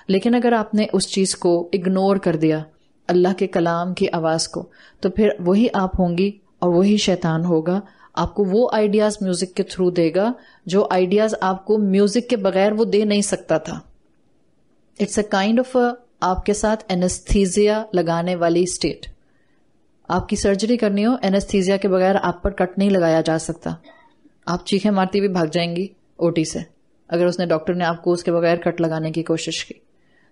لیکن اگر آپ نے اس چیز کو اگنور کر دیا، اللہ کے کلام کی آواز کو، تو پھر وہی آپ ہوں گی اور وہی شیطان ہوگا. آپ کو وہ آئیڈیاز میوزک کے تھرو دے گا جو آئیڈیاز آپ کو میوزک کے بغیر وہ دے نہیں سکتا تھا. اٹس اے کائنڈ آف آپ کے ساتھ اینستھیزیا لگانے والی اسٹیٹ. آپ کی سرجری کرنی ہو، اینستھیزیا کے بغیر آپ پر کٹ نہیں لگایا جا سکتا. آپ چیخیں مارتی بھی بھاگ جائیں گی اوٹی سے اگر اس نے ڈاکٹر نے آپ کو اس کے بغیر کٹ لگانے کی کوشش کی.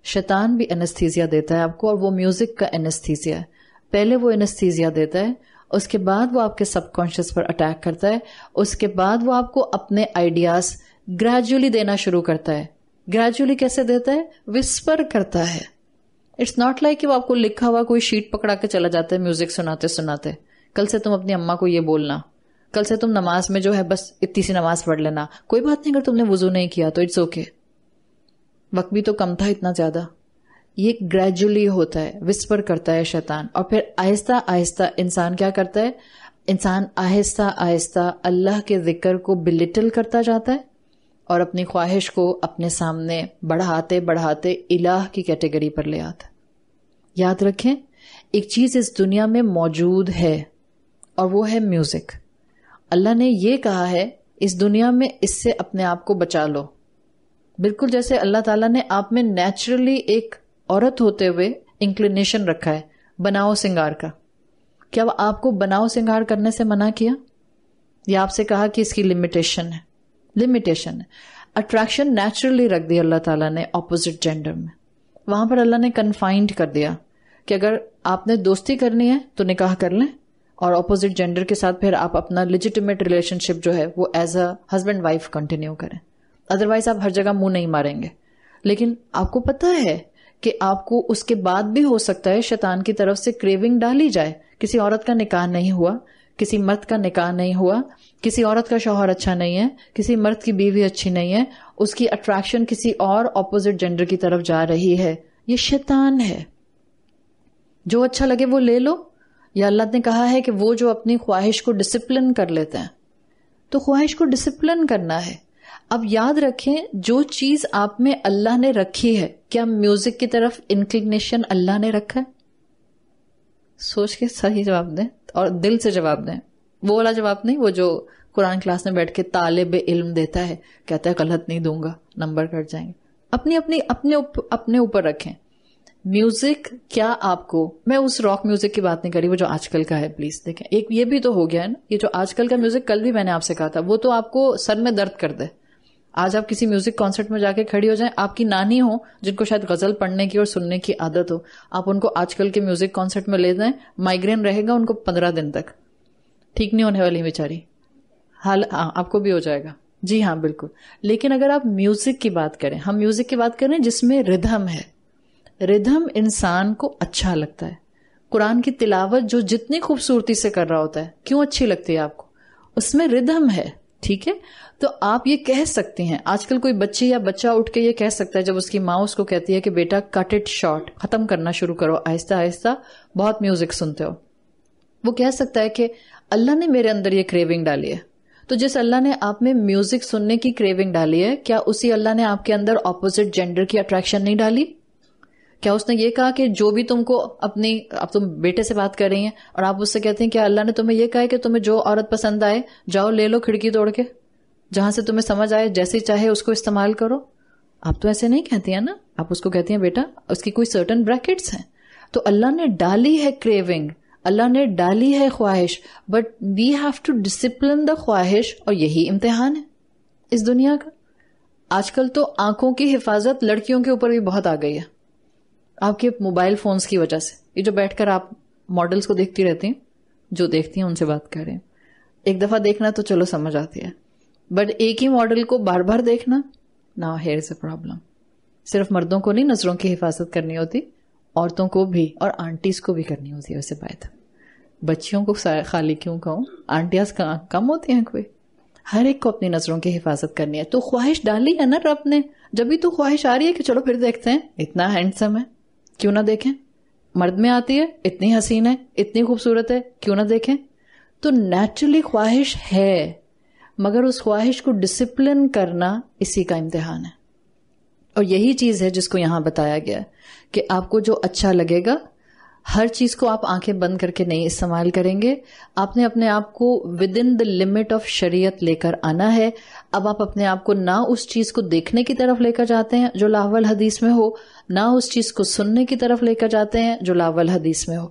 شیطان بھی اینستھیزیا دیتا ہے آپ کو، اور وہ میوزک کا اینستھیزیا ہے. پہلے وہ اینستھیزیا دیتا ہے، اس کے بعد وہ آپ کے سب کانشیس پر اٹیک کرتا ہے، اس کے بعد وہ آپ کو اپنے آئیڈیاز گریجولی دینا شروع کرتا ہے. گریجولی کیسے دیتا ہے؟ وسپر کرتا ہے. اٹس ناٹ لائک کہ وہ آپ کو لکھا ہوا کوئی شیٹ پکڑا کے چلا جاتا ہے میوزک سناتے سناتے. کل سے تم اپنی اماں کو یہ بولنا، کل سے تم نماز میں جو ہے بس اتنی سی نماز پڑھ لینا، کوئی بات نہیں اگر تم نے وضو نہیں کیا تو اٹس اوکے، وقت بھی تو کم تھا اتنا زیادہ. یہ گریجولی ہوتا ہے، وسپر کرتا ہے شیطان. اور پھر آہستہ آہستہ انسان کیا کرتا ہے؟ انسان آہستہ آہستہ اللہ کے ذکر کو بلٹل کرتا جاتا ہے اور اپنی خواہش کو اپنے سامنے بڑھاتے بڑھاتے الہ کی کیٹیگری پر لے آتا ہے. یاد رکھیں ایک چیز اس دنیا میں موجود ہے اور وہ ہے میوزک. اللہ نے یہ کہا ہے اس دنیا میں اس سے اپنے آپ کو بچا لو. بالکل جیسے اللہ تعالیٰ نے آپ میں نیچرلی ایک عورت ہوتے ہوئے انکلینیشن رکھا ہے بناؤ سنگار کا. کیا وہ آپ کو بناؤ سنگار کرنے سے منع کیا یا آپ سے کہا کہ اس کی لمیٹیشن ہے؟ لمیٹیشن ہے. اٹریکشن نیچرلی رکھ دی اللہ تعالیٰ نے اپوزٹ جینڈر میں. وہاں پر اللہ نے کنفائنڈ کر دیا کہ اگر آپ نے دوستی کرنی ہے تو نکاح کر لیں اور اپوزٹ جینڈر کے ساتھ پھر آپ اپنا لیجیٹیمیٹ ریلیشن شپ جو ہے وہ as a husband wife continue کریں. ادروائز آپ ہر جگہ منہ نہیں ماریں گے. لیکن آپ کو پتہ ہے کہ آپ کو اس کے بعد بھی ہو سکتا ہے شیطان کی طرف سے کریونگ ڈالی جائے. کسی عورت کا نکاح نہیں ہوا، کسی مرد کا نکاح نہیں ہوا، کسی عورت کا شوہر اچھا نہیں ہے، کسی مرد کی بیوی اچھی نہیں ہے، اس کی اٹریکشن کسی اور اپوزٹ جینڈر کی طرف جا رہی ہے. یہ شیطان ہے. جو اچھا لگے وہ لے لو. یا اللہ نے کہا ہے کہ وہ جو اپنی خواہش کو ڈسپلن کر لیتے ہیں، تو خواہش کو ڈسپلن کرنا ہے. اب یاد رکھیں جو چیز آپ میں اللہ نے رکھی ہے، کیا میوزک کی طرف انکلینیشن اللہ نے رکھا ہے؟ سوچ کے صحیح جواب دیں اور دل سے جواب دیں. وہ والا جواب نہیں وہ جو قرآن کلاس میں بیٹھ کے طالب علم دیتا ہے، کہتا ہے غلط نہیں دوں گا نمبر کٹ جائیں گے. اپنے اوپر رکھیں. میوزک کیا آپ کو، میں اس راک میوزک کی بات نہیں کری وہ جو آج کل کا ہے، پلیز دیکھیں. ایک یہ بھی تو ہو گیا ہے نا، یہ جو آج کل کا میوزک، کل بھی میں نے آپ سے کہا تھا وہ تو آپ کو سر میں درد کر دے. آج آپ کسی میوزک کانسرٹ میں جا کے کھڑی ہو جائیں، آپ کی نانی ہو جن کو شاید غزل پڑھنے کی اور سننے کی عادت ہو، آپ ان کو آج کل کے میوزک کانسرٹ میں لے جائیں، مائیگرین رہے گا ان کو 15 دن تک، ٹھیک نہیں ہونے والی بیچاری. حال آپ کو بھی ہو جائے گا. جی ہاں بالکل. لیکن اگر آپ میوزک کی بات کریں، ہم میوزک کی بات کریں جس میں ردھم ہے. ردھم انسان کو اچھا لگتا ہے. قرآن کی تلاوت جو جتنی خوبصورتی سے کر رہا ہوتا ہے، کیوں اچھی لگتی ہے آپ کو؟ اس میں ردھم ہے. ٹھیک ہے، تو آپ یہ کہہ سکتی ہیں. آج کل کوئی بچی یا بچہ اٹھ کے یہ کہہ سکتا ہے جب اس کی ماں اس کو کہتی ہے کہ بیٹا کٹ اٹ شارٹ، ختم کرنا شروع کرو آہستہ آہستہ، بہت میوزک سنتے ہو. وہ کہہ سکتا ہے کہ اللہ نے میرے اندر یہ کریونگ ڈالی ہے. تو جس اللہ نے آپ میں میوزک سننے کی کریونگ ڈالی ہے، کیا اسی اللہ نے آپ کے اندر اپوزٹ جینڈر کی اٹریکشن نہیں ڈالی؟ کیا اس نے یہ کہا کہ جو بھی تم کو اب تم بیٹے سے بات کر رہی ہیں اور آپ اس سے کہتے ہیں کہ اللہ نے تمہیں یہ کہا ہے کہ تمہیں جو عورت پسند آئے جاؤ لے لو کھڑکی توڑ کے، جہاں سے تمہیں سمجھ آئے جیسے چاہے اس کو استعمال کرو؟ آپ تو ایسے نہیں کہتی ہیں نا، آپ اس کو کہتی ہیں بیٹا اس کی کوئی سرٹن بریکٹس ہیں. تو اللہ نے ڈالی ہے کریونگ، اللہ نے ڈالی ہے خواہش، but we have to discipline the خواہش. اور یہی امتحان ہے اس دنیا کا. آج کل تو آنکھوں کی حفاظت لڑکیوں کے اوپر بھی بہت آ گئی ہے آپ کے موبائل فونز کی وجہ سے. یہ جو بیٹھ کر آپ ماڈلز کو دیکھتی رہتی ہیں، جو دیکھتی ہیں ان سے بات کر رہے ہیں، ایک دفعہ دیکھنا تو چلو سمجھ آتی ہے، بٹ ایک ہی ماڈل کو بار بار دیکھنا، نا ہیئر از اے پرابلم. صرف مردوں کو نہیں نظروں کی حفاظت کرنی ہوتی، عورتوں کو بھی اور آنٹیز کو بھی کرنی ہوتی ہے. ویسے بات بچیوں کو خالی کیوں کہوں، آنٹیاز کم ہوتی ہیں کوئی؟ ہر ایک کو اپنی نظروں کی حفاظت کرنی ہے. تو خواہش ڈالی ہے نا رب نے. جب بھی تو خواہش آ رہی ہے کہ چلو پھر دیکھتے ہیں، اتنا ہینڈسم ہے کیوں نہ دیکھیں، مرد میں آتی ہے اتنی حسین ہے اتنی خوبصورت ہے کیوں نہ دیکھیں. تو نیچرلی خواہش ہے، مگر اس خواہش کو ڈسپلن کرنا اسی کا امتحان ہے. اور یہی چیز ہے جس کو یہاں بتایا گیا ہے کہ آپ کو جو اچھا لگے گا، ہر چیز کو آپ آنکھیں بند کر کے نہیں استعمال کریں گے. آپ نے اپنے آپ کو with in the limit of شریعت لے کر آنا ہے. اب آپ اپنے آپ کو نہ اس چیز کو دیکھنے کی طرف لے کر جاتے ہیں جو لا والحدیث میں ہو، نہ اس چیز کو سننے کی طرف لے کر جاتے ہیں جو لا والحدیث میں ہو.